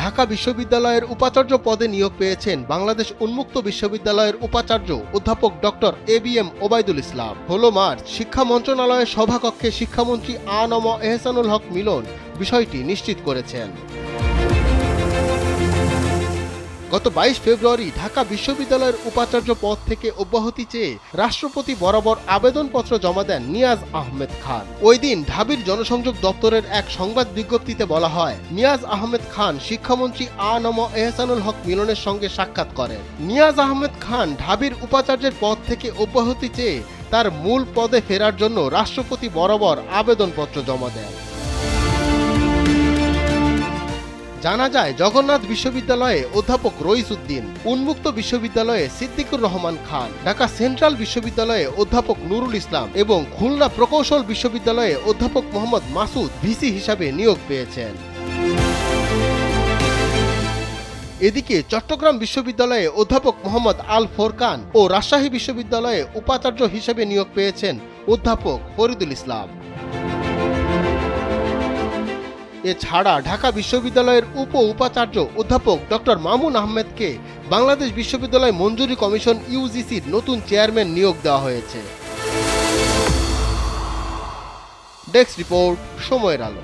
ঢাকা বিশ্ববিদ্যালয়ের উপাচার্য পদে নিয়োগ পেয়েছেন বাংলাদেশ উন্মুক্ত বিশ্ববিদ্যালয়ের উপাচার্য অধ্যাপক ডক্টর এবিএম ওবায়দুল ইসলাম। ১৬ মার্চ শিক্ষা মন্ত্রণালয়ের সভাকক্ষে শিক্ষামন্ত্রী আ.ন.ম এহসানুল হক মিলন বিষয়টি নিশ্চিত করেছেন। গত ২২ ফেব্রুয়ারি ঢাকা বিশ্ববিদ্যালয়ের উপাচার্য পদ থেকে অব্যাহতি চেয়ে রাষ্ট্রপতি বরাবর আবেদনপত্র জমা দেন নিয়াজ আহমেদ খান। ওই দিন ঢাবির জনসংযোগ দপ্তরের এক সংবাদ বিজ্ঞপ্তিতে বলা হয়, নিয়াজ আহমেদ খান শিক্ষামন্ত্রী আ.ন.ম এহসানুল হক মিলনের সঙ্গে সাক্ষাৎ করেন। নিয়াজ আহমেদ খান ঢাবির উপাচার্যের পদ থেকে অব্যাহতি চেয়ে তার মূল পদে ফেরার জন্য রাষ্ট্রপতি বরাবর আবেদনপত্র জমা দেন। জানা যায়, জগন্নাথ বিশ্ববিদ্যালয়ে অধ্যাপক রইস উদ্দিন, উন্মুক্ত বিশ্ববিদ্যালয়ে সিদ্দিকুর রহমান খান, ঢাকা সেন্ট্রাল বিশ্ববিদ্যালয়ে অধ্যাপক নুরুল ইসলাম এবং খুলনা প্রকৌশল বিশ্ববিদ্যালয়ে অধ্যাপক মোহাম্মদ মাসুদ ভিসি হিসাবে নিয়োগ পেয়েছেন। এদিকে চট্টগ্রাম বিশ্ববিদ্যালয়ে অধ্যাপক মোহাম্মদ আল ফোরকান ও রাজশাহী বিশ্ববিদ্যালয়ে উপাচার্য হিসেবে নিয়োগ পেয়েছেন অধ্যাপক ফরিদুল ইসলাম। এছাড়া ঢাকা বিশ্ববিদ্যালয়ের উপাচার্য অধ্যাপক ডক্টর মামুন আহমেদকে বাংলাদেশ বিশ্ববিদ্যালয় মঞ্জুরি কমিশন ইউজিসির নতুন চেয়ারম্যান নিয়োগ দেওয়া হয়েছে। ডেস্ক রিপোর্ট, সময়ের আলো।